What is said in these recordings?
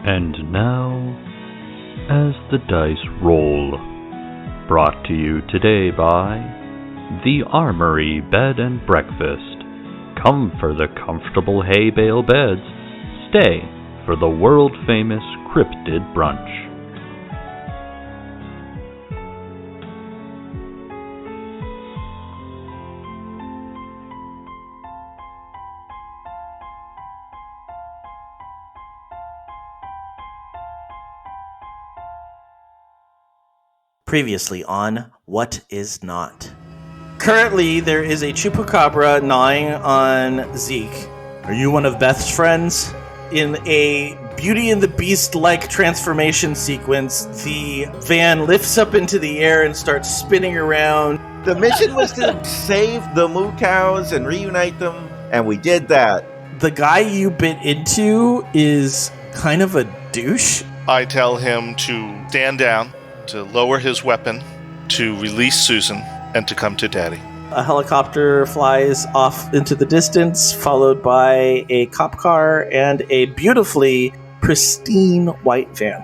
And now, as the dice roll, brought to you today by the Armory Bed and Breakfast. Come for the comfortable hay bale beds, stay for the world-famous cryptid brunch. Previously on What Is Not. Currently, there is a chupacabra gnawing on Zeke. Are you one of Beth's friends? In a Beauty and the Beast-like transformation sequence, the van lifts up into the air and starts spinning around. The mission was to save the moo cows and reunite them, and we did that. The guy you bit into is kind of a douche. I tell him to stand down, to lower his weapon, to release Susan, and to come to Daddy. A helicopter flies off into the distance, followed by a cop car and a beautifully pristine white van.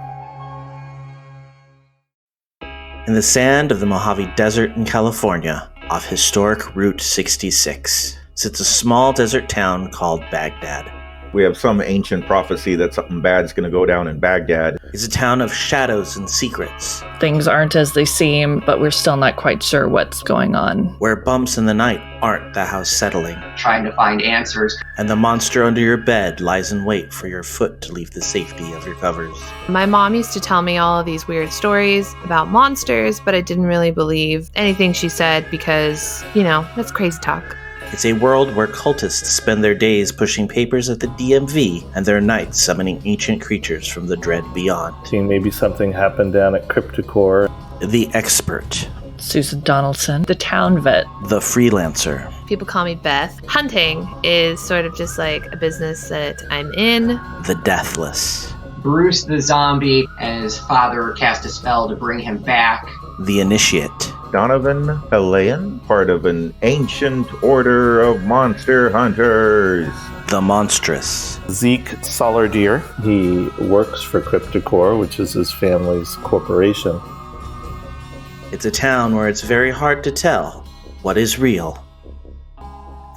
In the sand of the Mojave Desert in California, off historic Route 66, sits a small desert town called Baghdad. We have some ancient prophecy that something bad's going to go down in Baghdad. It's a town of shadows and secrets. Things aren't as they seem, but we're still not quite sure what's going on. Where bumps in the night aren't the house settling. Trying to find answers. And the monster under your bed lies in wait for your foot to leave the safety of your covers. My mom used to tell me all of these weird stories about monsters, but I didn't really believe anything she said because, that's crazy talk. It's a world where cultists spend their days pushing papers at the DMV and their nights summoning ancient creatures from the dread beyond. Maybe something happened down at Cryptocore. The expert. Susan Donaldson, the town vet. The freelancer. People call me Beth. Hunting is sort of just like a business that I'm in. The deathless. Bruce the zombie, and his father cast a spell to bring him back. The initiate. Donovan Pelayan, part of an ancient order of monster hunters. The monstrous. Zeke Solardier. He works for Cryptocore, which is his family's corporation. It's a town where it's very hard to tell what is real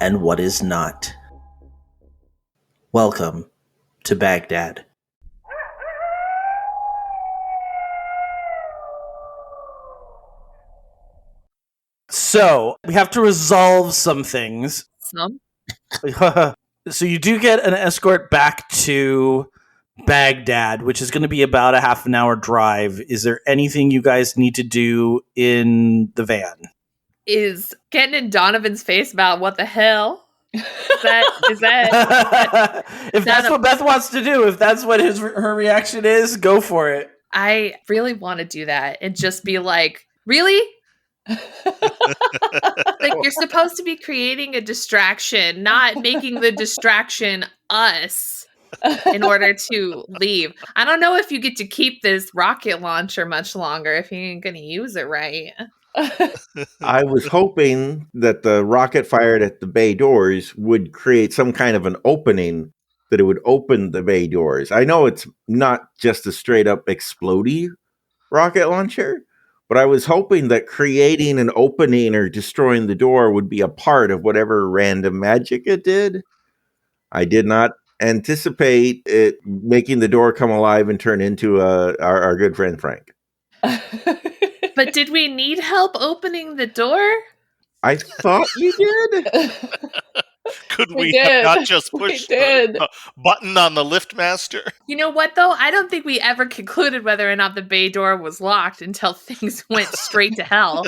and what is not. Welcome to Baghdad. So, we have to resolve some things. Some? So you do get an escort back to Baghdad, which is going to be about a half an hour drive. Is there anything you guys need to do in the van? Is getting in Donovan's face about what the hell? Is that if that's what Beth wants to do, if that's what her reaction is, go for it. I really want to do that and just be like, really? Like, you're supposed to be creating a distraction, not making the distraction us in order to leave. I don't know if you get to keep this rocket launcher much longer if you ain't going to use it right. I was hoping that the rocket fired at the bay doors would create some kind of an opening, that it would open the bay doors. I know it's not just a straight up explodey rocket launcher, but I was hoping that creating an opening or destroying the door would be a part of whatever random magic it did. I did not anticipate it making the door come alive and turn into our good friend Frank. But did we need help opening the door? I thought you did. Could we have not just pushed the button on the lift master? You know what, though? I don't think we ever concluded whether or not the bay door was locked until things went straight to hell.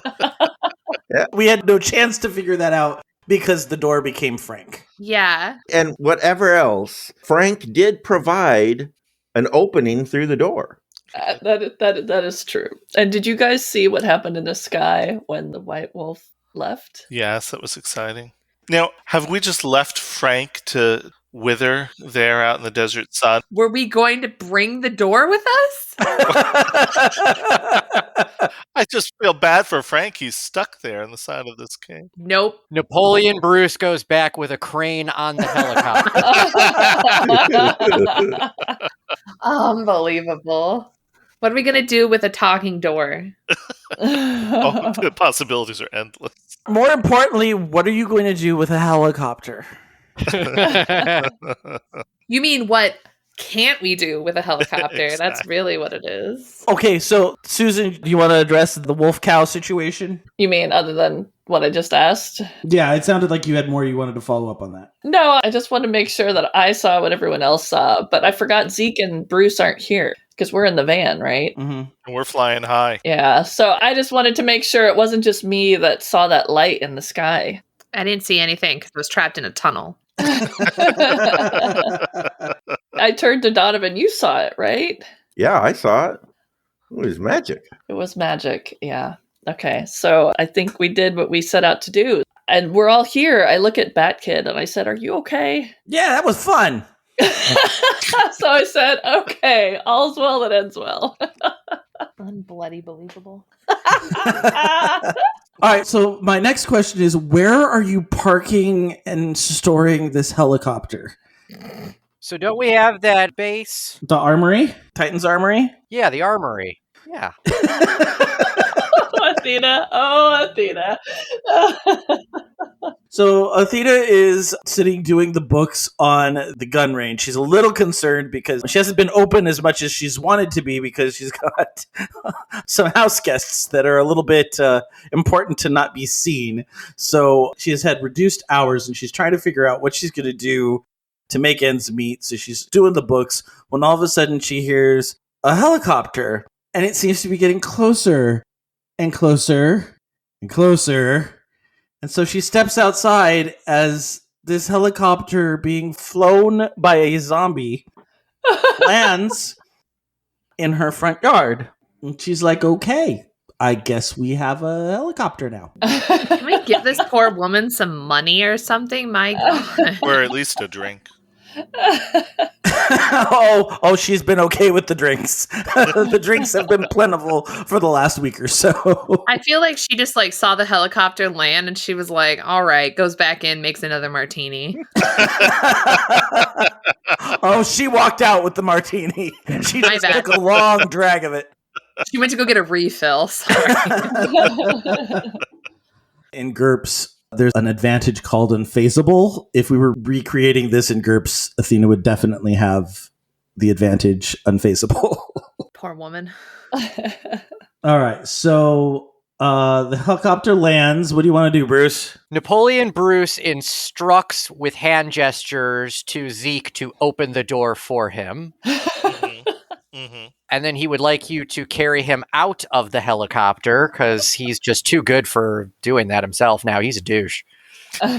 Yeah. We had no chance to figure that out because the door became Frank. Yeah. And whatever else, Frank did provide an opening through the door. That is true. And did you guys see what happened in the sky when the white wolf left? Yes, that was exciting. Now, have we just left Frank to wither there out in the desert sun? Were we going to bring the door with us? I just feel bad for Frank. He's stuck there on the side of this cave. Nope. Napoleon Bruce goes back with a crane on the helicopter. Unbelievable. What are we going to do with a talking door? Oh, the possibilities are endless. More importantly, what are you going to do with a helicopter? You mean what can't we do with a helicopter? Exactly. That's really what it is. Okay, so Susan, do you want to address the wolf cow situation? You mean other than what I just asked? Yeah, it sounded like you had more you wanted to follow up on that. No, I just want to make sure that I saw what everyone else saw, but I forgot Zeke and Bruce aren't here because we're in the van, right? Mm-hmm. And we're flying high. Yeah, so I just wanted to make sure it wasn't just me that saw that light in the sky. I didn't see anything because I was trapped in a tunnel. I turned to Donovan. You saw it, right? Yeah, I saw it. It was magic. It was magic. Yeah. Okay. So I think we did what we set out to do. And we're all here. I look at Batkid and I said, "Are you okay?" Yeah, that was fun. So I said, "Okay, all's well that ends well." Unbloody believable. All right, so my next question is, where are you parking and storing this helicopter? So don't we have that base? The armory? Titan's Armory? Yeah, the armory. Yeah. Athena. Oh, Athena. So Athena is sitting doing the books on the gun range. She's a little concerned because she hasn't been open as much as she's wanted to be because she's got some house guests that are a little bit important to not be seen. So she has had reduced hours and she's trying to figure out what she's going to do to make ends meet. So she's doing the books when all of a sudden she hears a helicopter and it seems to be getting closer and closer and closer. And so she steps outside as this helicopter being flown by a zombie lands in her front yard. And she's like, okay, I guess we have a helicopter now. Can we give this poor woman some money or something? My God. Or at least a drink. oh, she's been okay with the drinks. The drinks have been plentiful for the last week or so. I feel like she just saw the helicopter land and she was like, all right, goes back in, makes another martini. Oh, she walked out with the martini. She just took a long drag of it. She went to go get a refill. Sorry. In GURPS, there's an advantage called unfazable. If we were recreating this in GURPS, Athena would definitely have the advantage unfazable. Poor woman. All right, so the helicopter lands. What do you want to do, Bruce? Napoleon Bruce instructs with hand gestures to Zeke to open the door for him. Mm-hmm. And then he would like you to carry him out of the helicopter because he's just too good for doing that himself now. He's a douche. How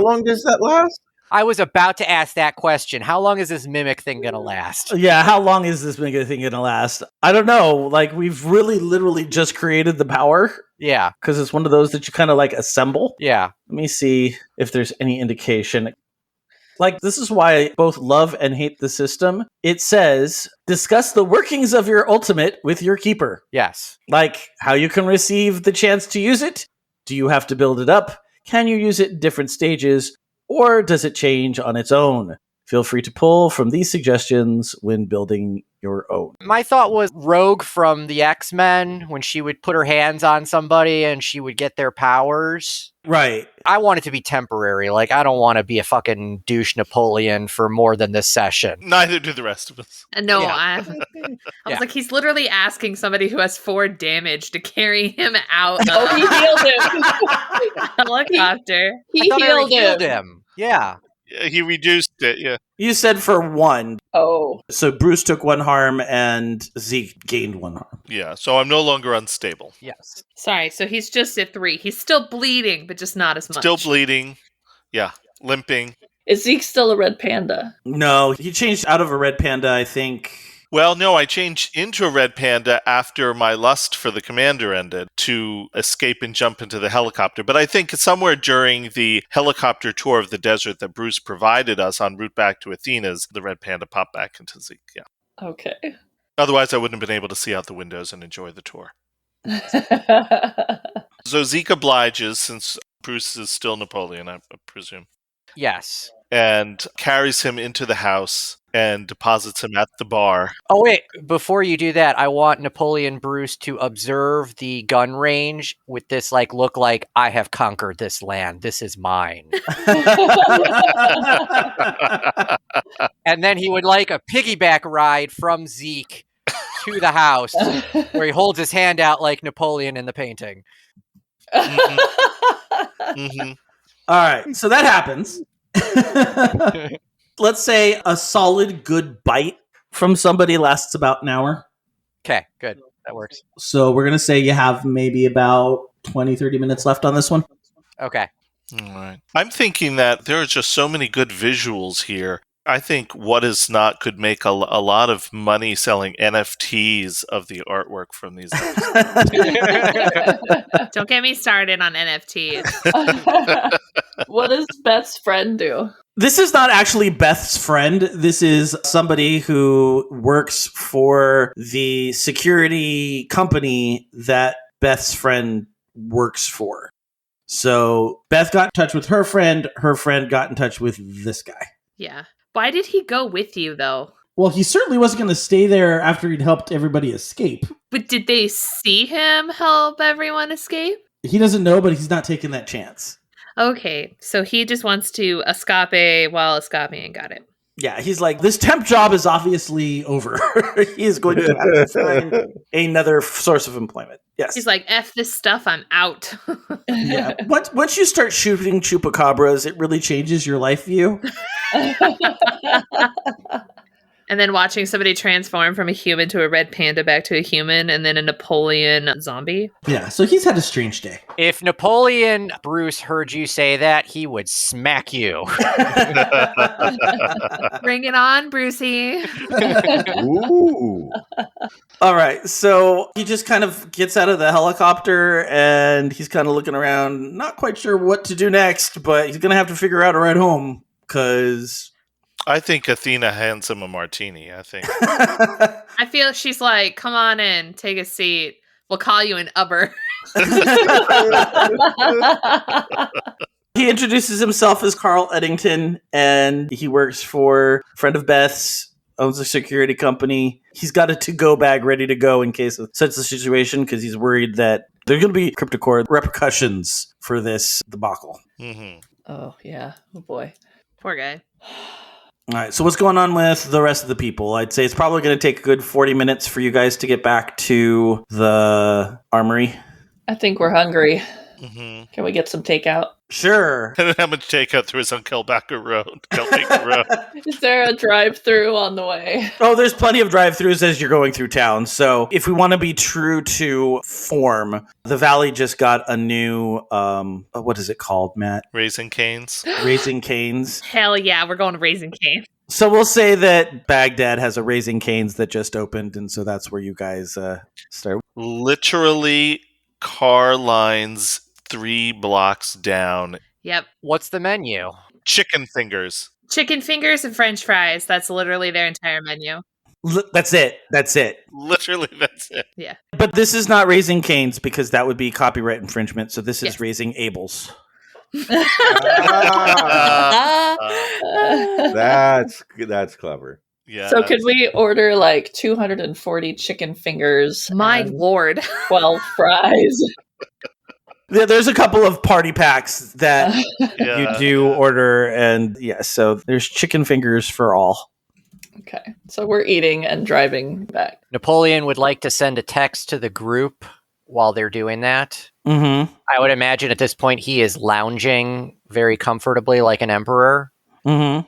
long does that last? I was about to ask that question. How long is this mimic thing going to last? Yeah, how long is this thing going to last? I don't know. Like, we've really literally just created the power. Yeah. Because it's one of those that you kind of assemble. Yeah. Let me see if there's any indication. This is why I both love and hate the system. It says, discuss the workings of your ultimate with your keeper. Yes. How you can receive the chance to use it. Do you have to build it up? Can you use it in different stages? Or does it change on its own? Feel free to pull from these suggestions when building your own. My thought was Rogue from the X-Men, when she would put her hands on somebody and she would get their powers. Right. I want it to be temporary. I don't want to be a fucking douche Napoleon for more than this session. Neither do the rest of us. No, Yeah. I was like, he's literally asking somebody who has 4 damage to carry him out. Oh, he healed him. Helicopter. He I thought I already healed healed him. Yeah. He reduced it, yeah. You said for 1. Oh. So Bruce took 1 harm and Zeke gained 1 harm. Yeah, so I'm no longer unstable. Yes. Sorry, so he's just at 3. He's still bleeding, but just not as much. Still bleeding. Yeah, limping. Is Zeke still a red panda? No, he changed out of a red panda, I think. Well, no, I changed into a red panda after my lust for the commander ended to escape and jump into the helicopter. But I think somewhere during the helicopter tour of the desert that Bruce provided us en route back to Athena's, the red panda popped back into Zeke, yeah. Okay. Otherwise, I wouldn't have been able to see out the windows and enjoy the tour. So Zeke obliges since Bruce is still Napoleon, I presume. Yes. and carries him into the house and deposits him at the bar. Oh, wait. Before you do that, I want Napoleon Bruce to observe the gun range with this look like, I have conquered this land. This is mine. And then he would like a piggyback ride from Zeke to the house where he holds his hand out like Napoleon in the painting. All right, so that happens. Let's say a solid good bite from somebody lasts about an hour. Okay, good. That works. So we're going to say you have maybe about 20, 30 minutes left on this one. Okay. All right. I'm thinking that there are just so many good visuals here. I think What Is Not could make a lot of money selling NFTs of the artwork from these episodes. Don't get me started on NFTs. What does Beth's friend do? This is not actually Beth's friend. This is somebody who works for the security company that Beth's friend works for. So Beth got in touch with her friend got in touch with this guy. Yeah. Why did he go with you, though? Well, he certainly wasn't going to stay there after he'd helped everybody escape. But did they see him help everyone escape? He doesn't know, but he's not taking that chance. Okay, so he just wants to escape while escaping. Got it. Yeah, he's like, this temp job is obviously over. He is going to have to find another source of employment. Yes. He's like, F this stuff, I'm out. Yeah. Once you start shooting chupacabras, it really changes your life view. And then watching somebody transform from a human to a red panda back to a human and then a Napoleon zombie. Yeah, so he's had a strange day. If Napoleon Bruce heard you say that, he would smack you. Bring it on, Brucey. Ooh. All right, so he just kind of gets out of the helicopter and he's kind of looking around, not quite sure what to do next, but he's going to have to figure out a ride home because... I think Athena hands him a martini, I think. I feel she's like, come on in, take a seat. We'll call you an Uber. He introduces himself as Carl Eddington, and he works for a friend of Beth's, owns a security company. He's got a to-go bag ready to go in case of such a situation because he's worried that there's going to be CryptoCore repercussions for this debacle. Mm-hmm. Oh, yeah. Oh, boy. Poor guy. All right, so what's going on with the rest of the people? I'd say it's probably going to take a good 40 minutes for you guys to get back to the armory. I think we're hungry. Mm-hmm. Can we get some takeout? Sure. And how much takeout there is on Kelbacker Road? Kelbaker Road. Is there a drive-through on the way? Oh, there's plenty of drive-thrus as you're going through town. So if we want to be true to form, the Valley just got a new, what is it called, Matt? Raising Cane's. Raising Cane's. Hell yeah, we're going to Raising Cane. So we'll say that Baghdad has a Raising Cane's that just opened, and so that's where you guys start. Literally car lines 3 blocks down. Yep. What's the menu? Chicken fingers. Chicken fingers and French fries. That's literally their entire menu. That's it. Literally, that's it. Yeah. But this is not Raising Cane's because that would be copyright infringement. So this is Yes. Raising Abel's. That's clever. Yeah. So could we order like 240 chicken fingers? My and lord. 12 fries. Yeah, there's a couple of party packs that Yeah. you do order, and so there's chicken fingers for all. Okay. So we're eating and driving back. Napoleon would like to send a text to the group while they're doing that. Mm-hmm. I would imagine at this point he is lounging very comfortably like an emperor. Mm-hmm.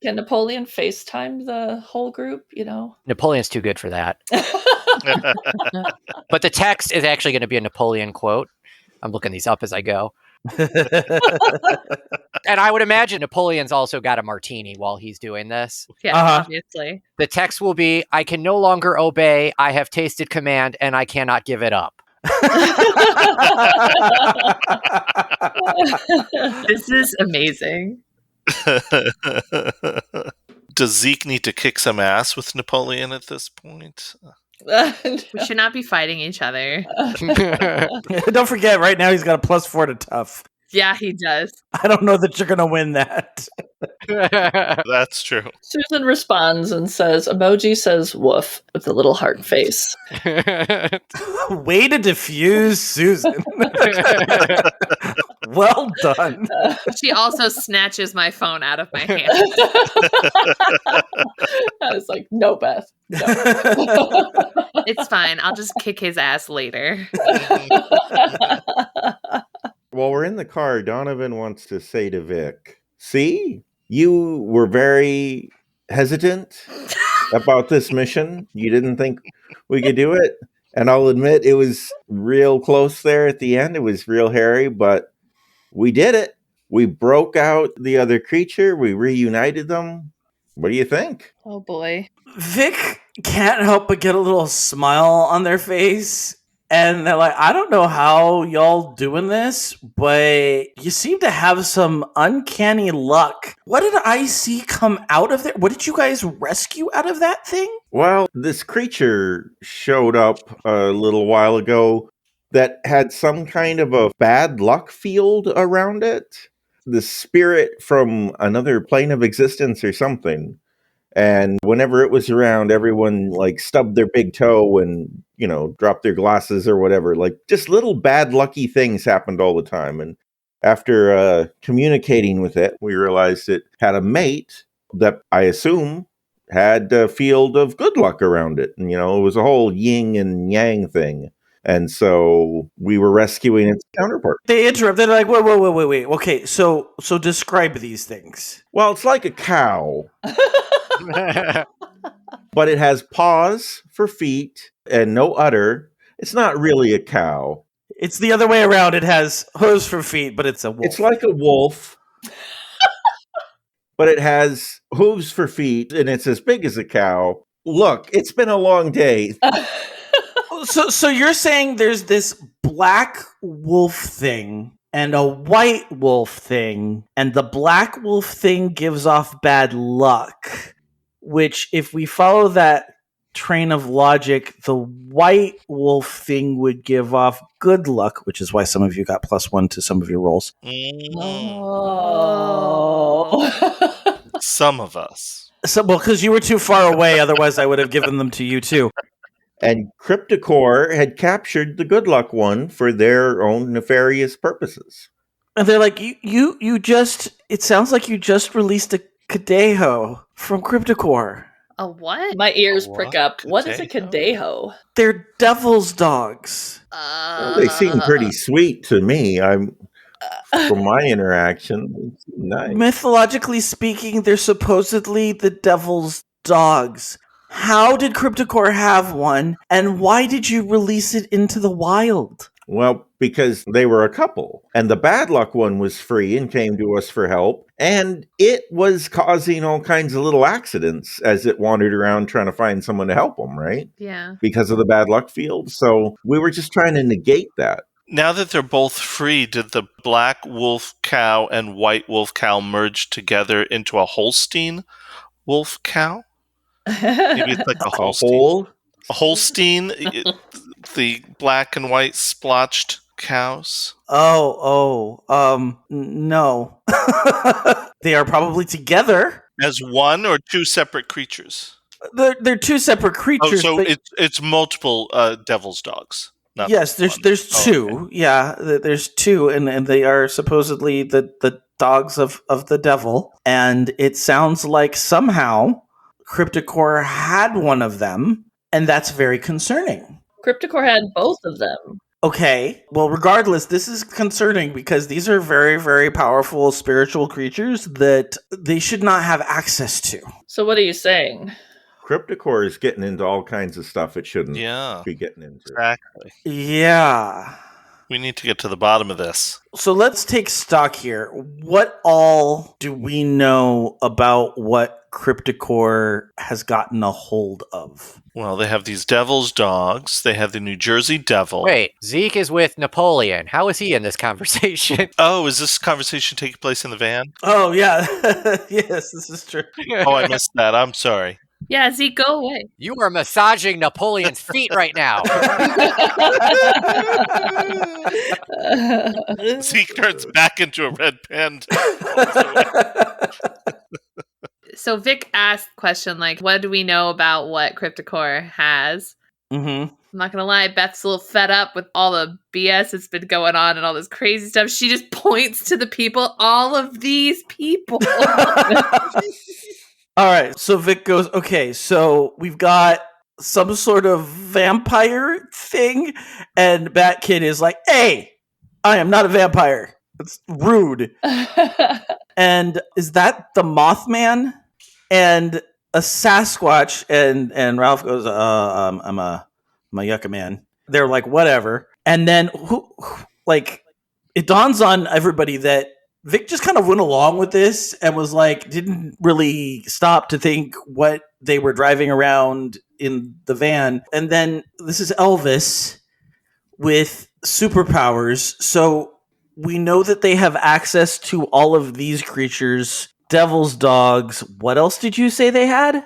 Can Napoleon FaceTime the whole group, Napoleon's too good for that. But the text is actually going to be a Napoleon quote. I'm looking these up as I go. And I would imagine Napoleon's also got a martini while he's doing this. Yeah, obviously. The text will be, I can no longer obey. I have tasted command and I cannot give it up. This is amazing. Does Zeke need to kick some ass with Napoleon at this point? We should not be fighting each other. Don't forget, right now he's got a +4 to tough. Yeah, he does. I don't know that you're going to win that. That's true. Susan responds and says, emoji says woof with a little heart face. Way to diffuse, Susan. Well done. She also snatches my phone out of my hand. I was like, no, Beth. No. It's fine. I'll just kick his ass later. While we're in the car, Donovan wants to say to Vic, see, you were very hesitant about this mission. You didn't think we could do it. And I'll admit it was real close there at the end. It was real hairy, but we did it. We broke out the other creature. We reunited them. What do you think? Oh, boy. Vic can't help but get a little smile on their face. And they're like, I don't know how y'all doing this, but you seem to have some uncanny luck. What did I see come out of there? What did you guys rescue out of that thing? Well, this creature showed up a little while ago that had some kind of a bad luck field around it. The spirit from another plane of existence or something. And whenever it was around, everyone like stubbed their big toe and, dropped their glasses or whatever. Like just little bad lucky things happened all the time. And after communicating with it, we realized it had a mate that I assume had a field of good luck around it. And, it was a whole yin and yang thing. And so we were rescuing its counterpart. They interrupt. They're like, wait. Okay, so describe these things. Well, it's like a cow. But it has paws for feet and no udder. It's not really a cow. It's the other way around. It has hooves for feet, but it's a wolf. It's like a wolf. But it has hooves for feet, and it's as big as a cow. Look, it's been a long day. So you're saying there's this black wolf thing and a white wolf thing, and the black wolf thing gives off bad luck, which if we follow that train of logic, the white wolf thing would give off good luck, which is why some of you got +1 to some of your rolls. Oh. Some of us. Because you were too far away, otherwise I would have given them to you too. And Cryptocore had captured the good luck one for their own nefarious purposes. And they're like, you just, it sounds like you just released a Cadejo from Cryptocore. A what? My ears prick up. What is a Cadejo? They're devil's dogs. Well, they seem pretty sweet to me. From my interaction, they seem nice. Mythologically speaking, they're supposedly the devil's dogs. How did Cryptocore have one, and why did you release it into the wild? Well, because they were a couple, and the bad luck one was free and came to us for help, and it was causing all kinds of little accidents as it wandered around trying to find someone to help them, right? Yeah. Because of the bad luck field. So we were just trying to negate that. Now that they're both free, did the black wolf cow and white wolf cow merge together into a Holstein wolf cow? Maybe it's like a Holstein. A Holstein, the black and white splotched cows. No. They are probably together. As one or two separate creatures? They're two separate creatures. Oh, so it's multiple devil's dogs. Yes, there's two. Okay. Yeah, there's two, and they are supposedly the dogs of the devil. And it sounds like somehow Cryptocore had one of them, and that's very concerning. Cryptocore had both of them. Okay, well, regardless, this is concerning because these are very, very powerful spiritual creatures that they should not have access to. So what are you saying? Cryptocore is getting into all kinds of stuff it shouldn't be getting into. Exactly. Yeah. We need to get to the bottom of this. So let's take stock here. What all do we know about what Cryptocore has gotten a hold of? Well, they have these devil's dogs. They have the New Jersey Devil. Wait, Zeke is with Napoleon. How is he in this conversation? Oh, is this conversation taking place in the van? Oh, yeah. Yes, this is true. Oh, I missed that. I'm sorry. Yeah, Zeke, go away. You are massaging Napoleon's feet right now. Zeke turns back into a red panda. So Vic asked the question, like, what do we know about what CryptoCore has? Mm-hmm. I'm not gonna lie, Beth's a little fed up with all the BS that's been going on and all this crazy stuff. She just points to the people, all of these people. All right, so Vic goes, okay, so we've got some sort of vampire thing, and Bat Kid is like, hey, I am not a vampire. It's rude. And is that the Mothman? And a Sasquatch, and Ralph goes, I'm a yucca man. They're like, whatever. And then, it dawns on everybody that Vic just kind of went along with this and was like, didn't really stop to think what they were driving around in the van. And then this is Elvis with superpowers. So we know that they have access to all of these creatures, devil's dogs. What else did you say they had?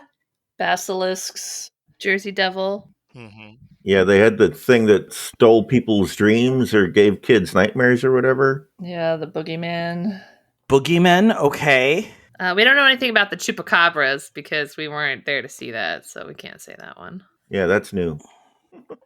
Basilisks. Jersey Devil. Mm-hmm. Yeah, they had the thing that stole people's dreams or gave kids nightmares or whatever. Yeah, the boogeyman. Boogeymen, okay. We don't know anything about the chupacabras because we weren't there to see that, so we can't say that one. Yeah, that's new.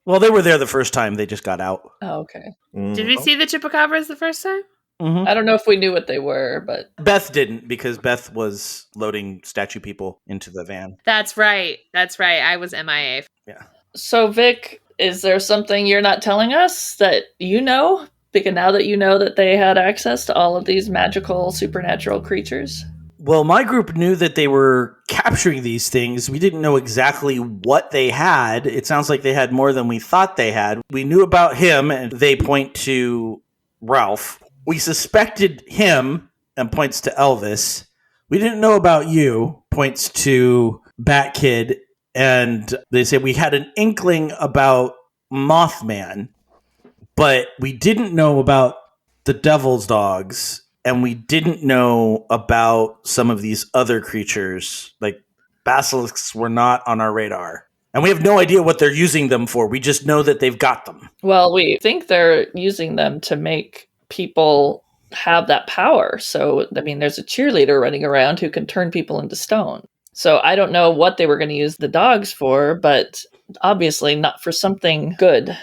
Well, they were there the first time. They just got out. Oh, okay. Did we see the chupacabras the first time? Mm-hmm. I don't know if we knew what they were, but Beth didn't, because Beth was loading statue people into the van. That's right. I was MIA. Yeah. So, Vic, is there something you're not telling us that you know? Because now that you know that they had access to all of these magical, supernatural creatures? Well, my group knew that they were capturing these things. We didn't know exactly what they had. It sounds like they had more than we thought they had. We knew about him, and they point to Ralph. We suspected him, and points to Elvis. We didn't know about you, points to Bat Kid. And they say we had an inkling about Mothman, but we didn't know about the devil's dogs, and we didn't know about some of these other creatures. Like basilisks were not on our radar. And we have no idea what they're using them for. We just know that they've got them. Well, we think they're using them to make people have that power. So, I mean, there's a cheerleader running around who can turn people into stone. So I don't know what they were going to use the dogs for, but obviously not for something good.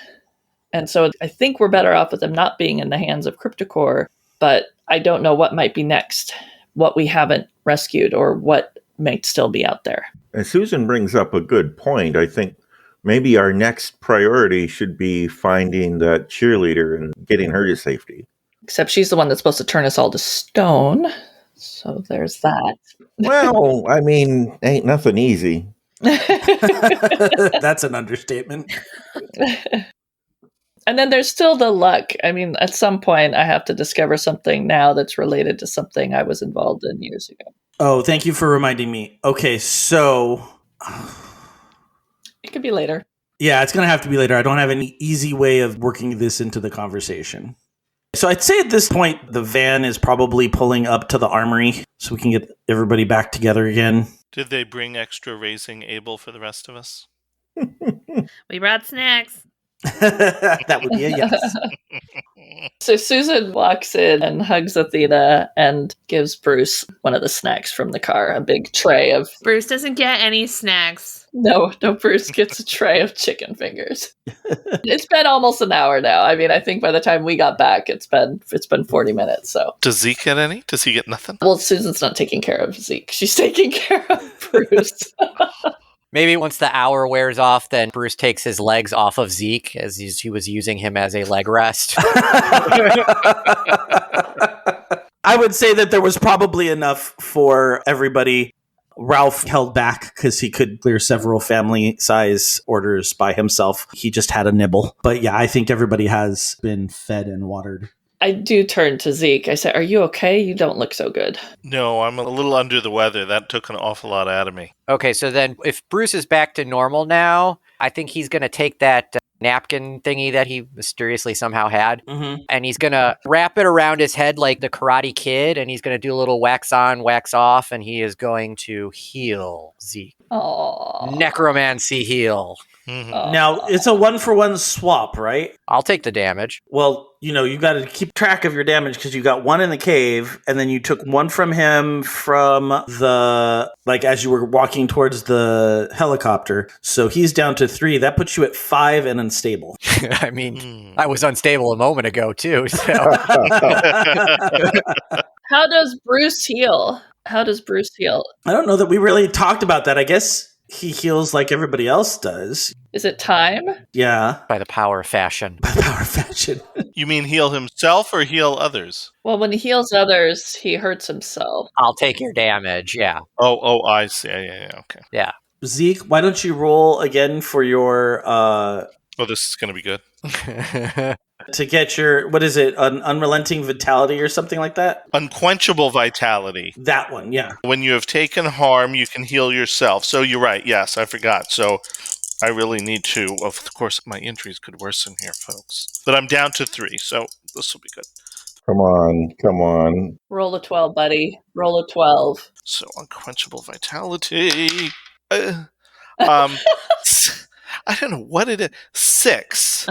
And so I think we're better off with them not being in the hands of CryptoCore, but I don't know what might be next, what we haven't rescued or what might still be out there. And Susan brings up a good point. I think maybe our next priority should be finding that cheerleader and getting her to safety. Except she's the one that's supposed to turn us all to stone. So there's that. Well, I mean, ain't nothing easy. That's an understatement. And then there's still the luck. I mean, at some point, I have to discover something now that's related to something I was involved in years ago. Oh, thank you for reminding me. Okay, so It could be later. yeah, it's going to have to be later. I don't have any easy way of working this into the conversation. So I'd say at this point, the van is probably pulling up to the armory so we can get everybody back together again. Did they bring extra raising able for the rest of us? We brought snacks. That would be a yes. So Susan walks in and hugs Athena and gives Bruce one of the snacks from the car, a big tray of... Bruce doesn't get any snacks. No, Bruce gets a tray of chicken fingers. It's been almost an hour now. I mean, I think by the time we got back, it's been 40 minutes, so... Does Zeke get any? Does he get nothing? Well, Susan's not taking care of Zeke. She's taking care of Bruce. Maybe once the hour wears off, then Bruce takes his legs off of Zeke as he was using him as a leg rest. I would say that there was probably enough for everybody. Ralph held back because he could clear several family size orders by himself. He just had a nibble. But yeah, I think everybody has been fed and watered. I do turn to Zeke. I say, "Are you okay? You don't look so good." No, I'm a little under the weather. That took an awful lot out of me. Okay, so then if Bruce is back to normal now, I think he's going to take that napkin thingy that he mysteriously somehow had. Mm-hmm. And he's going to wrap it around his head like the Karate Kid. And he's going to do a little wax on, wax off. And he is going to heal Zeke. Oh. Necromancy heal. Mhm. Now, it's a 1-for-1 swap, right? I'll take the damage. Well, you got to keep track of your damage because you got one in the cave, and then you took one from him from as you were walking towards the helicopter. So he's down to 3. That puts you at 5 and unstable. I mean, I was unstable a moment ago, too. So. How does Bruce heal? I don't know that we really talked about that. I guess he heals like everybody else does. Is it time? Yeah. By the power of fashion. You mean heal himself or heal others? Well, when he heals others, he hurts himself. I'll take your damage, yeah. Oh, I see. Yeah, okay. Yeah. Zeke, why don't you roll again for your... Oh, this is going to be good. to get your, what is it, an unrelenting vitality or something like that? Unquenchable vitality. That one, yeah. When you have taken harm, you can heal yourself. So you're right. Yes, I forgot. So I really need to. Of course, my injuries could worsen here, folks. But I'm down to 3, so this will be good. Come on. Roll a 12, buddy. Roll a 12. So unquenchable vitality. I don't know what it is. 6.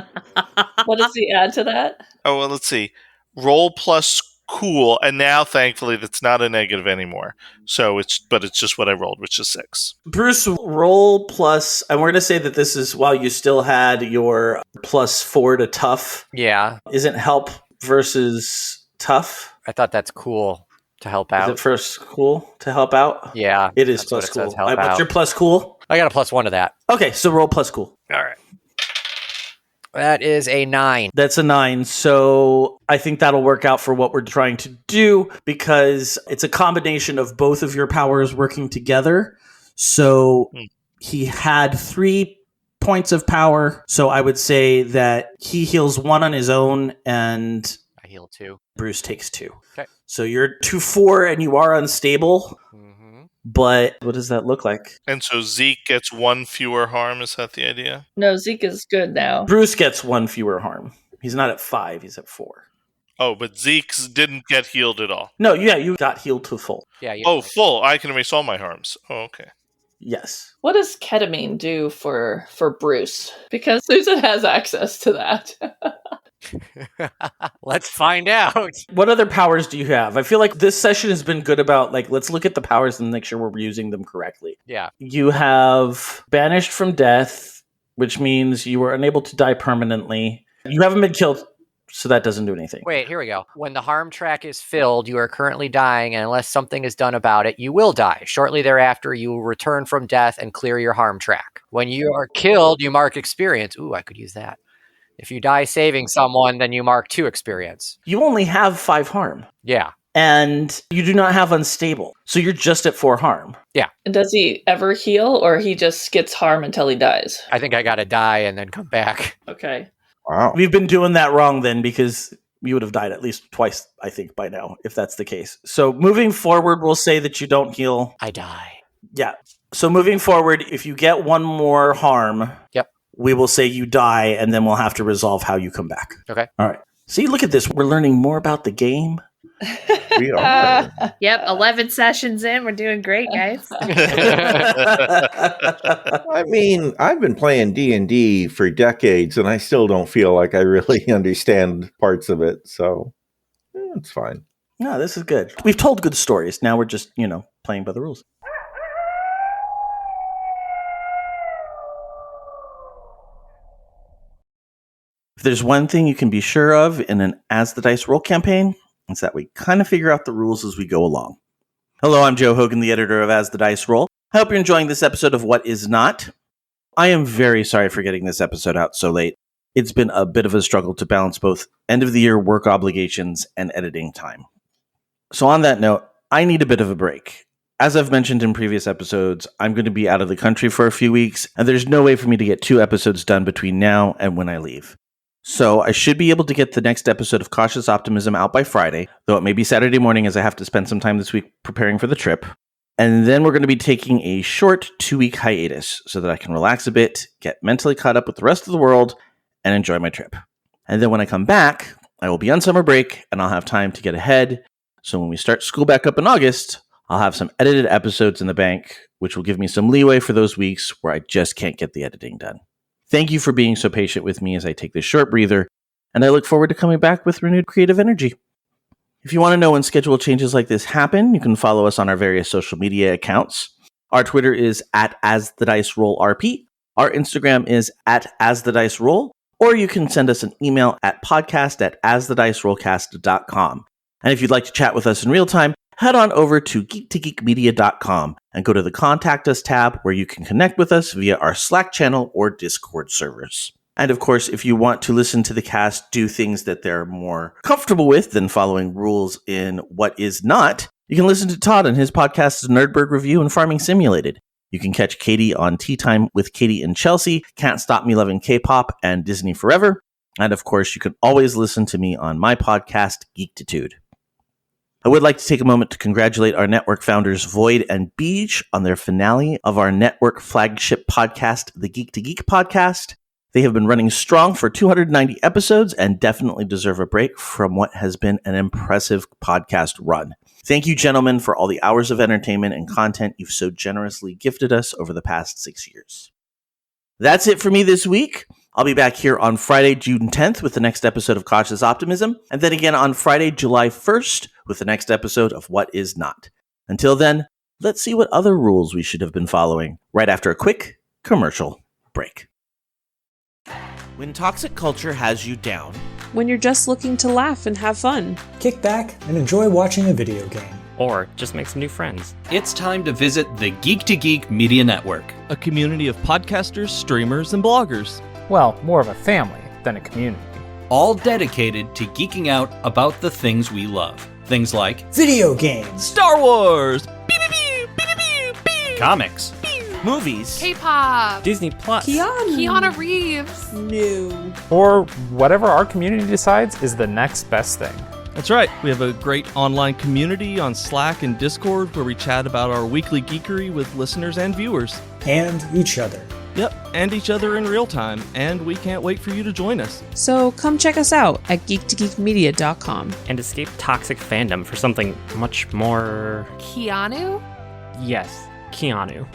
What does he add to that? Oh, well, let's see. Roll plus cool, and now, thankfully, that's not a negative anymore. So it's just what I rolled, which is 6. Bruce, roll plus, and we're going to say that this is while you still had your +4 to tough. Yeah. Isn't help versus tough? I thought that's cool to help out. Is it first cool to help out? Yeah. It is plus cool. What's your plus cool? I got a +1 to that. Okay, so roll plus cool. All right. That is a 9. That's a 9. So I think that'll work out for what we're trying to do because it's a combination of both of your powers working together. So he had 3 points of power. So I would say that he heals 1 on his own and I heal 2. Bruce takes 2. Okay. So you're 2-4 and you are unstable. But what does that look like? And so Zeke gets 1 fewer harm. Is that the idea? No, Zeke is good now. Bruce gets 1 fewer harm. He's not at 5. He's at 4. Oh, but Zeke's didn't get healed at all. No, yeah, you got healed to full. Yeah. Full. I can erase all my harms. Oh, okay. Yes. What does ketamine do for Bruce? Because Susan has access to that. Let's find out. What other powers do you have? I feel like this session has been good about, let's look at the powers and make sure we're using them correctly. Yeah. You have banished from death, which means you are unable to die permanently. You haven't been killed, so that doesn't do anything. Wait, here we go. When the harm track is filled, you are currently dying, and unless something is done about it, you will die. Shortly thereafter, you will return from death and clear your harm track. When you are killed, you mark experience. Ooh, I could use that. If you die saving someone, then you mark 2 experience. You only have 5 harm. Yeah. And you do not have unstable. So you're just at 4 harm. Yeah. And does he ever heal, or he just gets harm until he dies? I think I got to die and then come back. Okay. Wow. We've been doing that wrong then because you would have died at least twice, I think, by now, if that's the case. So moving forward, we'll say that you don't heal. I die. Yeah. So moving forward, if you get 1 more harm, yep, we will say you die, and then we'll have to resolve how you come back. Okay. All right. See, look at this. We're learning more about the game. We are. Yep, 11 sessions in. We're doing great, guys. I mean, I've been playing D&D for decades, and I still don't feel like I really understand parts of it. So it's fine. No, this is good. We've told good stories. Now we're just, playing by the rules. If there's one thing you can be sure of in an As the Dice Roll campaign, it's that we kind of figure out the rules as we go along. Hello, I'm Joe Hogan, the editor of As the Dice Roll. I hope you're enjoying this episode of What Is Not. I am very sorry for getting this episode out so late. It's been a bit of a struggle to balance both end-of-the-year work obligations and editing time. So on that note, I need a bit of a break. As I've mentioned in previous episodes, I'm going to be out of the country for a few weeks, and there's no way for me to get 2 episodes done between now and when I leave. So I should be able to get the next episode of Cautious Optimism out by Friday, though it may be Saturday morning as I have to spend some time this week preparing for the trip. And then we're going to be taking a short 2-week hiatus so that I can relax a bit, get mentally caught up with the rest of the world, and enjoy my trip. And then when I come back, I will be on summer break and I'll have time to get ahead. So when we start school back up in August, I'll have some edited episodes in the bank, which will give me some leeway for those weeks where I just can't get the editing done. Thank you for being so patient with me as I take this short breather, and I look forward to coming back with renewed creative energy. If you want to know when schedule changes like this happen, you can follow us on our various social media accounts. Our Twitter is @AsTheDiceRollRP. Our Instagram is @AsTheDiceRoll, or you can send us an email at podcast@asthedicerollcast.com. And if you'd like to chat with us in real time, head on over to geekmedia.com and go to the Contact Us tab where you can connect with us via our Slack channel or Discord servers. And of course, if you want to listen to the cast do things that they're more comfortable with than following rules in What Is Not, you can listen to Todd on his podcast Nerdberg Review and Farming Simulated. You can catch Katie on Tea Time with Katie and Chelsea, Can't Stop Me Loving K-Pop, and Disney Forever. And of course, you can always listen to me on my podcast, Geektitude. I would like to take a moment to congratulate our network founders, Void and Beej, on their finale of our network flagship podcast, the Geek to Geek podcast. They have been running strong for 290 episodes and definitely deserve a break from what has been an impressive podcast run. Thank you, gentlemen, for all the hours of entertainment and content you've so generously gifted us over the past 6 years. That's it for me this week. I'll be back here on Friday, June 10th with the next episode of Cautious Optimism, and then again on Friday, July 1st with the next episode of What Is Not. Until then, let's see what other rules we should have been following right after a quick commercial break. When toxic culture has you down, when you're just looking to laugh and have fun, kick back and enjoy watching a video game, or just make some new friends, it's time to visit the Geek to Geek Media Network, a community of podcasters, streamers, and bloggers. Well, more of a family than a community. All dedicated to geeking out about the things we love. Things like video games, Star Wars, comics, movies, K-pop, Disney Plus, Keanu Reeves, new, or whatever our community decides is the next best thing. That's right. We have a great online community on Slack and Discord where we chat about our weekly geekery with listeners and viewers. And each other. Yep, and each other in real time, and we can't wait for you to join us. So come check us out at geektogeekmedia.com. And escape toxic fandom for something much more... Keanu? Yes, Keanu.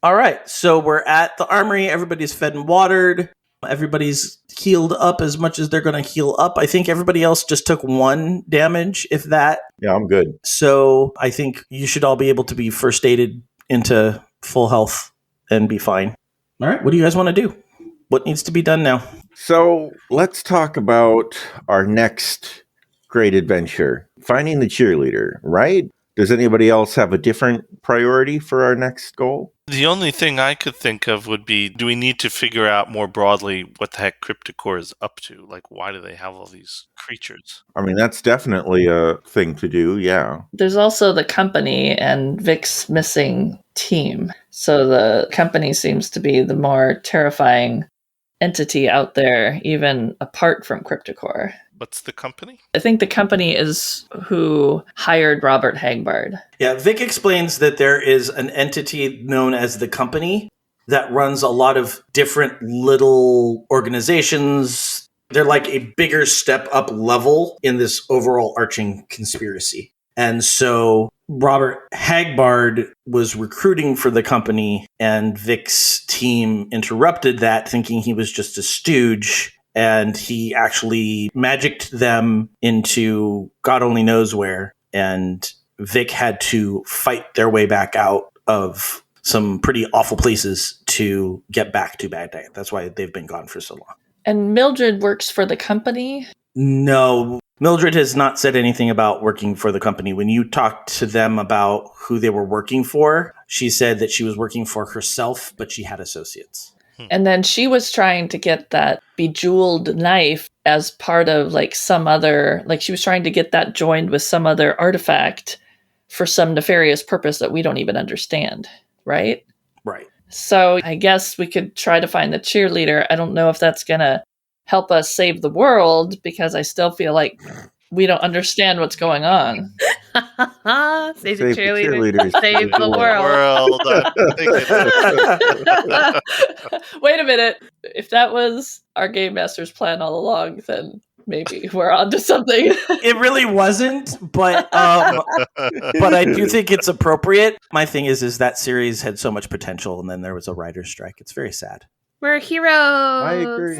All right, so we're at the armory. Everybody's fed and watered. Everybody's healed up as much as they're going to heal up. I think everybody else just took 1 damage, if that. Yeah, I'm good. So I think you should all be able to be first aided into full health and be fine. All right, what do you guys want to do? What needs to be done now? So let's talk about our next great adventure, finding the cheerleader, right? Does anybody else have a different priority for our next goal? The only thing I could think of would be, do we need to figure out more broadly what the heck Cryptocore is up to? Like, why do they have all these creatures? I mean, that's definitely a thing to do, yeah. There's also the company and Vic's missing team. So the company seems to be the more terrifying entity out there, even apart from Cryptocore. What's the company? I think the company is who hired Robert Hagbard. Yeah, Vic explains that there is an entity known as the company that runs a lot of different little organizations. They're like a bigger step up level in this overall arching conspiracy. And so Robert Hagbard was recruiting for the company, and Vic's team interrupted that, thinking he was just a stooge. And he actually magicked them into God only knows where. And Vic had to fight their way back out of some pretty awful places to get back to Baghdad. That's why they've been gone for so long. And Mildred works for the company? No, Mildred has not said anything about working for the company. When you talked to them about who they were working for, she said that she was working for herself, but she had associates. And then she was trying to get that bejeweled knife as part of like some other, like she was trying to get that joined with some other artifact for some nefarious purpose that we don't even understand, right? Right. So I guess we could try to find the cheerleader. I don't know if that's going to help us save the world, because I still feel like We don't understand what's going on. Save the cheerleaders. cheerleaders. Save the world. Wait a minute. If that was our game master's plan all along, then maybe we're onto something. It really wasn't, but I do think it's appropriate. My thing is that series had so much potential, and then there was a writer's strike. It's very sad. We're heroes. I agree.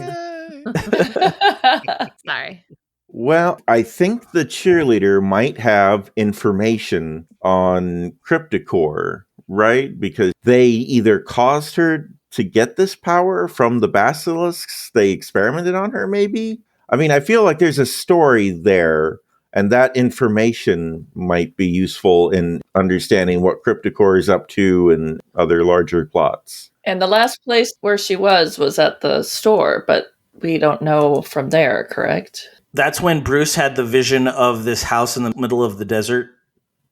Sorry. Well, I think the cheerleader might have information on Cryptocore, right? Because they either caused her to get this power from the basilisks. They experimented on her, maybe? I mean, I feel like there's a story there, and that information might be useful in understanding what Cryptocore is up to and other larger plots. And the last place where she was at the store, but we don't know from there, correct? That's when Bruce had the vision of this house in the middle of the desert.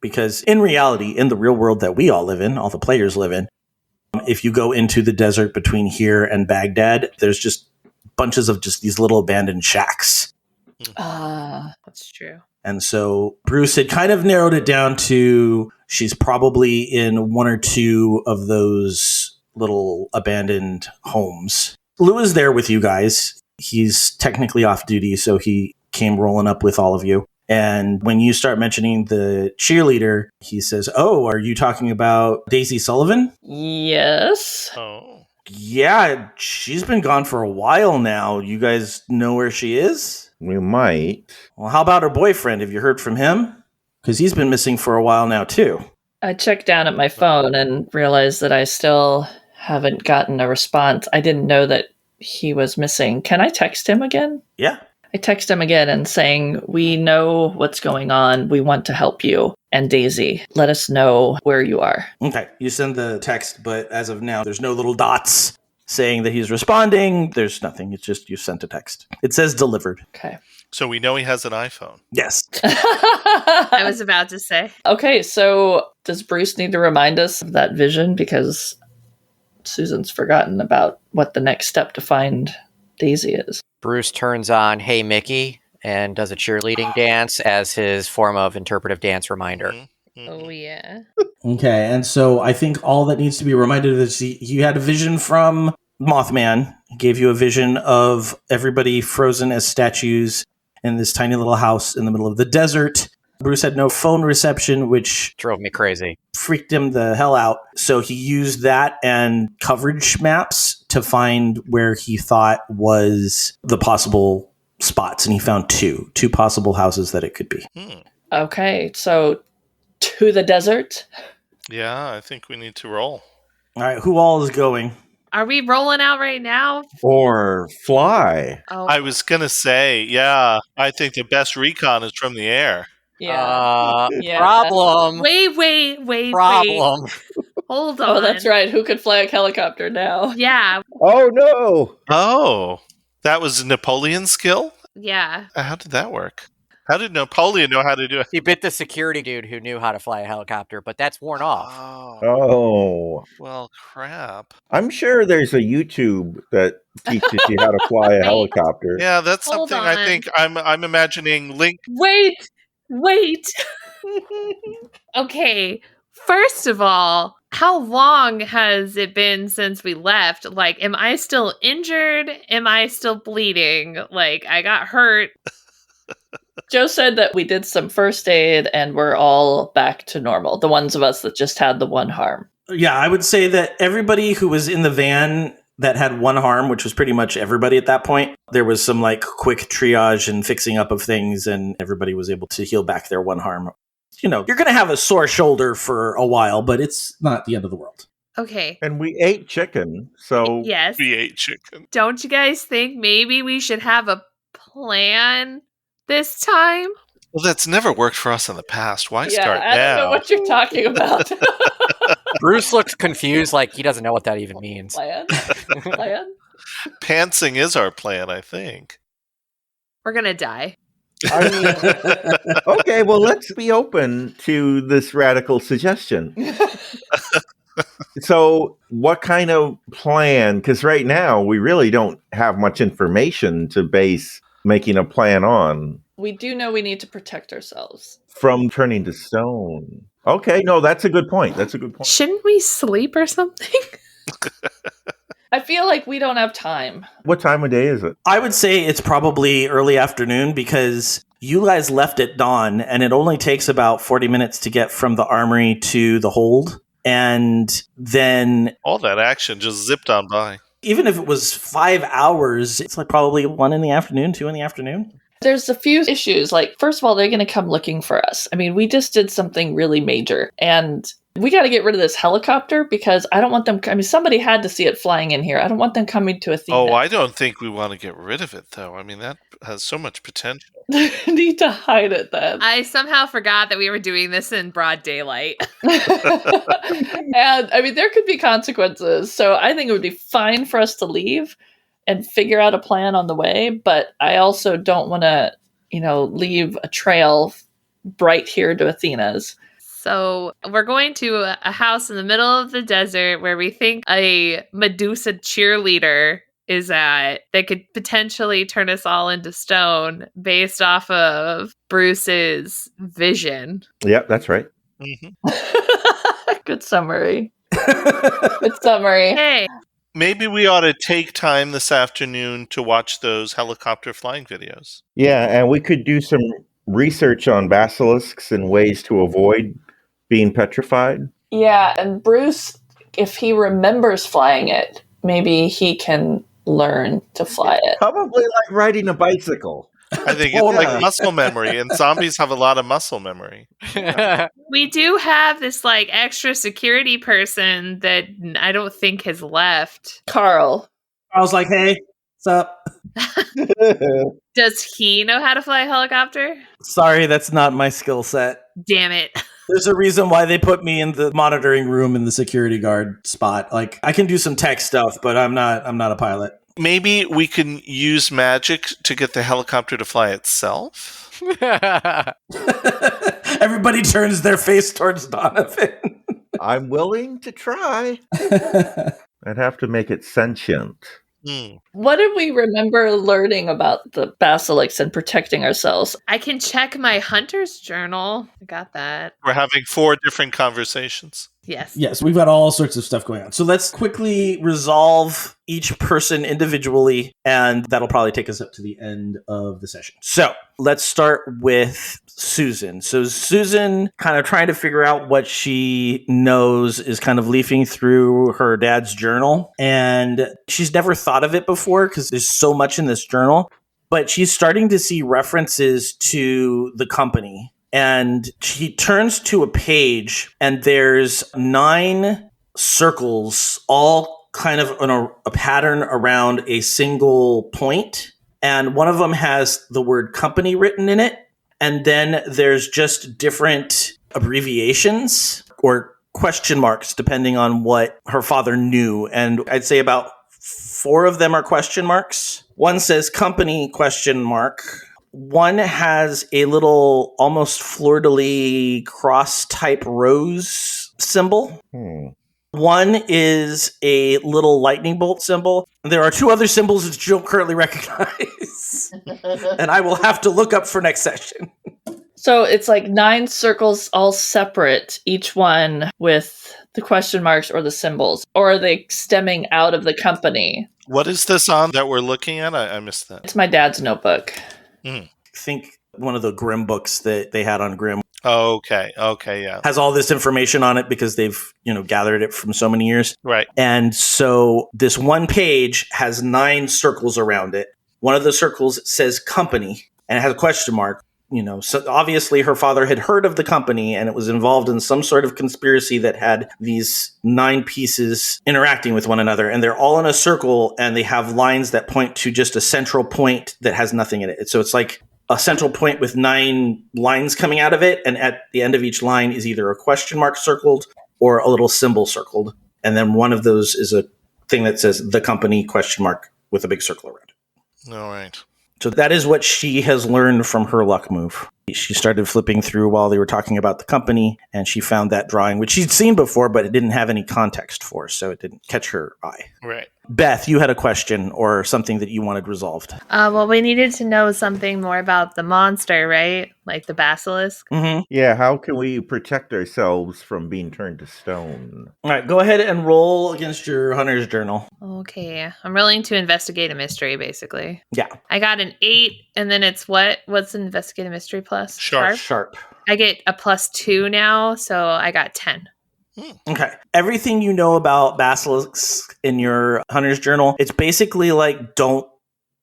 Because in reality, in the real world that we all live in, all the players live in, if you go into the desert between here and Baghdad, there's just bunches of just these little abandoned shacks. That's true. And so Bruce had kind of narrowed it down to she's probably in one or two of those little abandoned homes. Lou is there with you guys. He's technically off duty, so he came rolling up with all of you. And when you start mentioning the cheerleader, he says, "Oh, are you talking about Daisy Sullivan?" Yes. Oh. Yeah, she's been gone for a while now. You guys know where she is? We might. Well, how about her boyfriend? Have you heard from him? Because he's been missing for a while now, too. I checked down at my phone and realized that I still haven't gotten a response. I didn't know that he was missing. Can I text him again? Yeah. I text him again and saying, we know what's going on. We want to help you. And Daisy, let us know where you are. Okay. You send the text, but as of now, there's no little dots saying that he's responding. There's nothing. It's just you sent a text. It says delivered. Okay. So we know he has an iPhone. Yes. I was about to say. Okay, so does Bruce need to remind us of that vision? Because Susan's forgotten about what the next step to find Daisy is. Bruce turns on Hey Mickey and does a cheerleading dance as his form of interpretive dance reminder. Mm-hmm. Oh, yeah. Okay, and so I think all that needs to be reminded of is you had a vision from Mothman. He gave you a vision of everybody frozen as statues in this tiny little house in the middle of the desert. Bruce had no phone reception, which drove me crazy. Freaked him the hell out. So he used that and coverage maps to find where he thought was the possible spots. And he found two possible houses that it could be. Okay, so to the desert? Yeah, I think we need to roll. All right, who all is going? Are we rolling out right now? Or fly. Oh. I was going to say, yeah, I think the best recon is from the air. Yeah. Problem. Wait. Problem. Hold on. Oh, that's right. Who could fly a helicopter now? Yeah. Oh, no. Oh, that was Napoleon's skill? Yeah. How did that work? How did Napoleon know how to do it? He bit the security dude who knew how to fly a helicopter, but that's worn off. Oh. Well, crap. I'm sure there's a YouTube that teaches you how to fly a helicopter. Yeah, that's Hold something I on. think I'm imagining Link. Wait. Okay. First of all, how long has it been since we left? Like, am I still injured? Am I still bleeding? Like, I got hurt. Joe said that we did some first aid and we're all back to normal. The ones of us that just had the one harm. Yeah, I would say that everybody who was in the van that had one harm, which was pretty much everybody at that point, there was some like quick triage and fixing up of things, and everybody was able to heal back their one harm. You know, you're going to have a sore shoulder for a while, but it's not the end of the world. Okay. And we ate chicken, so... Yes. We ate chicken. Don't you guys think maybe we should have a plan this time? Well, that's never worked for us in the past. Why start I now? don't know what you're talking about. Bruce looks confused, like he doesn't know what that even means. Plan? Pantsing is our plan, I think. We're going to die. I mean, okay, well, let's be open to this radical suggestion. So what kind of plan? Because right now we really don't have much information to base making a plan on. We do know we need to protect ourselves. From turning to stone. Okay, no, that's a good point. That's a good point. Shouldn't we sleep or something? I feel like we don't have time. What time of day is it? I would say it's probably early afternoon because you guys left at dawn and it only takes about 40 minutes to get from the armory to the hold. And then all that action just zipped on by. Even if it was 5 hours, it's like probably 1 in the afternoon, 2 in the afternoon. There's a few issues. Like, first of all, they're going to come looking for us. I mean, we just did something really major. And we got to get rid of this helicopter because I don't want them... I mean, somebody had to see it flying in here. I don't want them coming to Athena. Oh, I don't think we want to get rid of it, though. I mean, that has so much potential. Need to hide it then. I somehow forgot that we were doing this in broad daylight. And, I mean, there could be consequences. So I think it would be fine for us to leave and figure out a plan on the way. But I also don't want to, leave a trail right here to Athena's. So we're going to a house in the middle of the desert where we think a Medusa cheerleader is at that could potentially turn us all into stone based off of Bruce's vision. Yep, that's right. Mm-hmm. Good summary. Good summary. Hey. Maybe we ought to take time this afternoon to watch those helicopter flying videos. Yeah, and we could do some research on basilisks and ways to avoid being petrified. Yeah, and Bruce, if he remembers flying it, maybe he can learn to fly it. Probably like riding a bicycle. I think it's like muscle memory, and zombies have a lot of muscle memory. We do have this like extra security person that I don't think has left. Carl. I was like, hey, what's up? Does he know how to fly a helicopter? Sorry, that's not my skill set. Damn it. There's a reason why they put me in the monitoring room in the security guard spot. Like, I can do some tech stuff, but I'm not a pilot. Maybe we can use magic to get the helicopter to fly itself? Everybody turns their face towards Donovan. I'm willing to try. I'd have to make it sentient. What did we remember learning about the basilisks and protecting ourselves? I can check my hunter's journal. I got that. We're having 4 different conversations. Yes, we've got all sorts of stuff going on. So let's quickly resolve each person individually, and that'll probably take us up to the end of the session. So let's start with Susan. So Susan, kind of trying to figure out what she knows, is kind of leafing through her dad's journal, and she's never thought of it before because there's so much in this journal, but she's starting to see references to the company. And she turns to a page, and there's 9 circles, all kind of in a pattern around a single point. And one of them has the word company written in it. And then there's just different abbreviations or question marks, depending on what her father knew. And I'd say about 4 of them are question marks. One says company question mark. One has a little almost fleur-de-lis cross type rose symbol. One is a little lightning bolt symbol. There are 2 other symbols that you don't currently recognize. And I will have to look up for next session. So it's like 9 circles all separate, each one with the question marks or the symbols. Or are they stemming out of the company? What is this on that we're looking at? I missed that. It's my dad's notebook. I think one of the Grimm books that they had on Grimm. Okay, yeah. Has all this information on it because they've, gathered it from so many years. Right. And so this one page has 9 circles around it. One of the circles says company and it has a question mark. So obviously her father had heard of the company and it was involved in some sort of conspiracy that had these 9 pieces interacting with one another. And they're all in a circle and they have lines that point to just a central point that has nothing in it. So it's like a central point with 9 lines coming out of it. And at the end of each line is either a question mark circled or a little symbol circled. And then one of those is a thing that says the company question mark with a big circle around it. All right. So that is what she has learned from her luck move. She started flipping through while they were talking about the company, and she found that drawing, which she'd seen before, but it didn't have any context for, so it didn't catch her eye. Right. Beth, you had a question or something that you wanted resolved. Well, we needed to know something more about the monster, right? Like the basilisk. Mm-hmm. Yeah, how can we protect ourselves from being turned to stone? All right, go ahead and roll against your hunter's journal. Okay, I'm willing to investigate a mystery, basically. Yeah. I got an 8, and then it's what? What's an investigate a mystery plus? Sharp. I get a +2 now, so I got 10. Okay. Everything you know about basilisks in your hunter's journal, it's basically like don't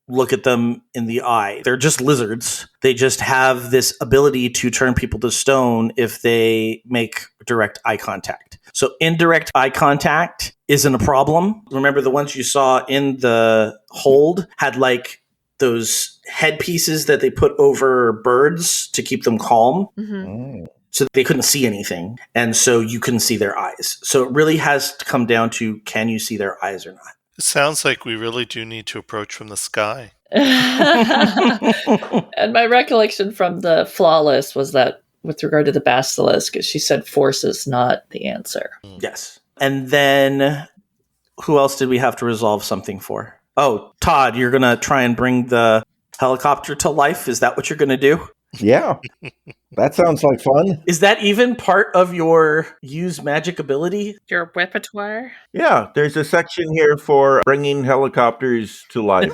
look at them in the eye. They're just lizards. They just have this ability to turn people to stone if they make direct eye contact. So indirect eye contact isn't a problem. Remember the ones you saw in the hold had like those headpieces that they put over birds to keep them calm. Mm-hmm. So they couldn't see anything. And so you couldn't see their eyes. So it really has to come down to, can you see their eyes or not? It sounds like we really do need to approach from the sky. And my recollection from the flawless was that with regard to the basilisk, she said force is not the answer. Yes. And then who else did we have to resolve something for? Oh, Todd, you're going to try and bring the helicopter to life? Is that what you're going to do? Yeah. That sounds like fun. Is that even part of your use magic ability? Your repertoire? Yeah, there's a section here for bringing helicopters to life.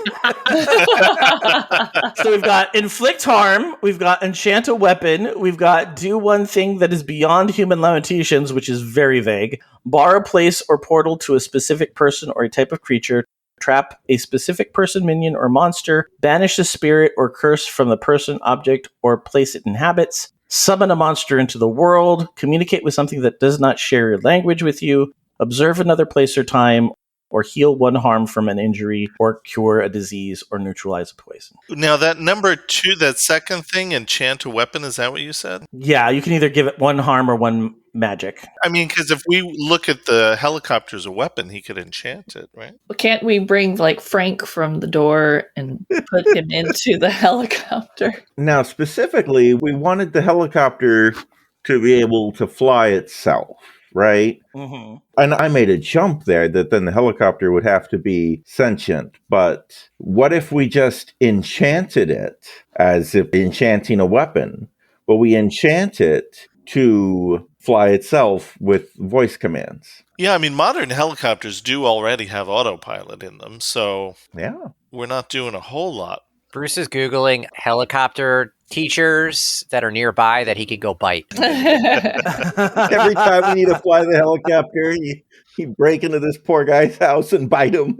So we've got inflict harm, we've got enchant a weapon, we've got do one thing that is beyond human limitations, which is very vague, bar a place or portal to a specific person or a type of creature, trap a specific person, minion, or monster, banish a spirit or curse from the person, object, or place it inhabits, summon a monster into the world, communicate with something that does not share your language with you, observe another place or time, or heal one harm from an injury, or cure a disease, or neutralize a poison. Now, that number 2, that second thing, enchant a weapon, is that what you said? Yeah, you can either give it one harm or one magic. I mean, because if we look at the helicopter as a weapon, he could enchant it, right? Well, can't we bring like Frank from the door and put him into the helicopter? Now, specifically, we wanted the helicopter to be able to fly itself, right? Mm-hmm. And I made a jump there that then the helicopter would have to be sentient. But what if we just enchanted it as if enchanting a weapon? But we enchant it to fly itself with voice commands. Yeah, I mean, modern helicopters do already have autopilot in them, so yeah, we're not doing a whole lot. Bruce is Googling helicopter teachers that are nearby that he could go bite. Every time we need to fly the helicopter, you break into this poor guy's house and bite him.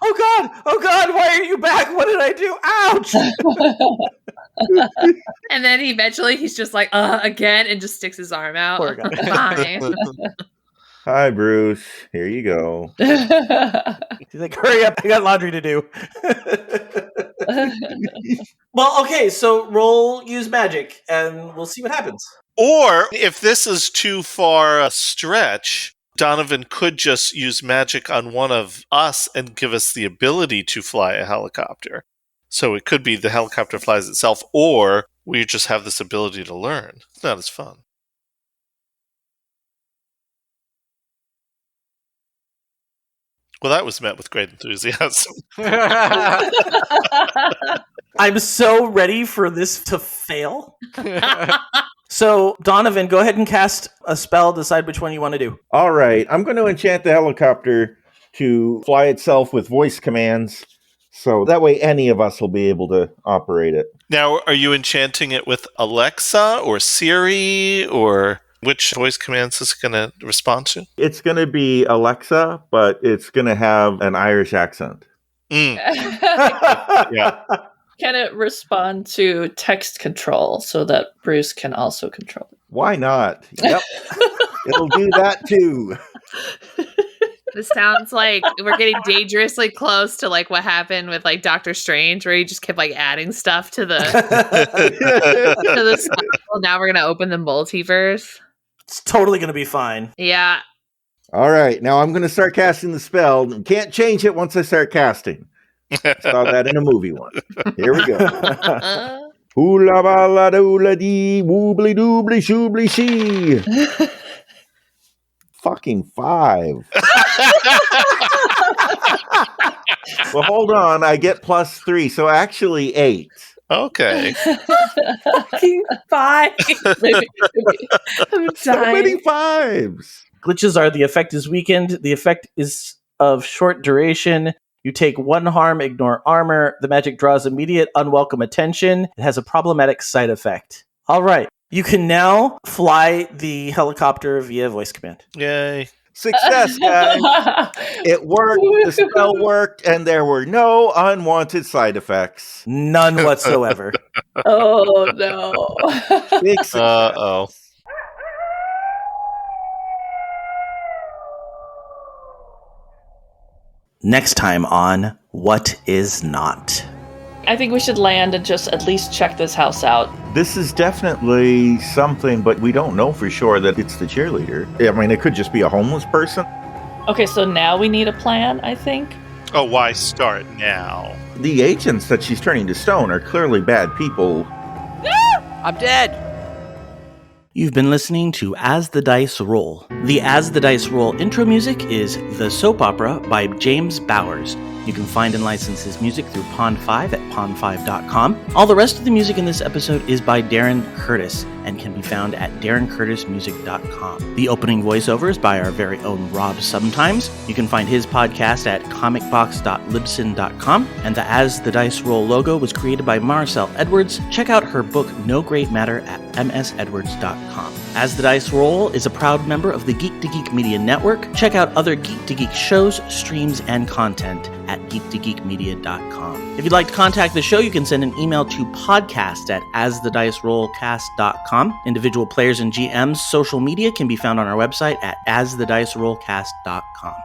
Oh God, why are you back? What did I do? Ouch! And then eventually he's just like, again, and just sticks his arm out. Poor guy. Fine. Hi, Bruce. Here you go. He's like, hurry up, I got laundry to do. Well, okay, so roll use magic, and we'll see what happens. Or, if this is too far a stretch, Donovan could just use magic on one of us and give us the ability to fly a helicopter. So it could be the helicopter flies itself, or we just have this ability to learn. It's not as fun. Well, that was met with great enthusiasm. I'm so ready for this to fail. So, Donovan, go ahead and cast a spell. Decide which one you want to do. All right. I'm going to enchant the helicopter to fly itself with voice commands. So that way any of us will be able to operate it. Now, are you enchanting it with Alexa or Siri, or which voice commands is it going to respond to? It's going to be Alexa, but it's going to have an Irish accent. Yeah. Can it respond to text control so that Bruce can also control it? Why not? Yep. It'll do that too. This sounds like we're getting dangerously close to like what happened with like Doctor Strange, where he just kept like adding stuff to the to the cycle. Now we're gonna open the multiverse. It's totally going to be fine. Yeah. All right. Now I'm going to start casting the spell. Can't change it once I start casting. Saw that in a movie once. Here we go. Hula bala doola dee woobly doobly shoobly shee. fucking 5. Well, hold on. I get +3, so actually 8. Okay. Fucking 5. I'm So many dying. 5s. Glitches are the effect is weakened. The effect is of short duration. You take 1 harm, ignore armor. The magic draws immediate unwelcome attention. It has a problematic side effect. All right. You can now fly the helicopter via voice command. Yay. Success, guys. It worked. The spell worked, and there were no unwanted side effects. None whatsoever. Oh, no. Big success. Uh-oh. Next time on What Is Not. I think we should land and just at least check this house out. This is definitely something, but we don't know for sure that it's the cheerleader. I mean, it could just be a homeless person. Okay, so now we need a plan, I think. Oh, why start now? The agents that she's turning to stone are clearly bad people. I'm dead. You've been listening to As the Dice Roll. The As the Dice Roll intro music is The Soap Opera by James Bowers. You can find and license his music through Pond5 at pond5.com. All the rest of the music in this episode is by Darren Curtis and can be found at darrencurtismusic.com. The opening voiceover is by our very own Rob Sometimes. You can find his podcast at comicbox.libsyn.com. And the As the Dice Roll logo was created by Maricel Edwards. Check out her book No Great Matter at msedwards.com. As the Dice Roll is a proud member of the Geek to Geek Media Network. Check out other Geek to Geek shows, streams, and content at geektogeekmedia.com. If you'd like to contact the show, you can send an email to podcast@asthedicerollcast.com. Individual players and GMs' social media can be found on our website at asthedicerollcast.com.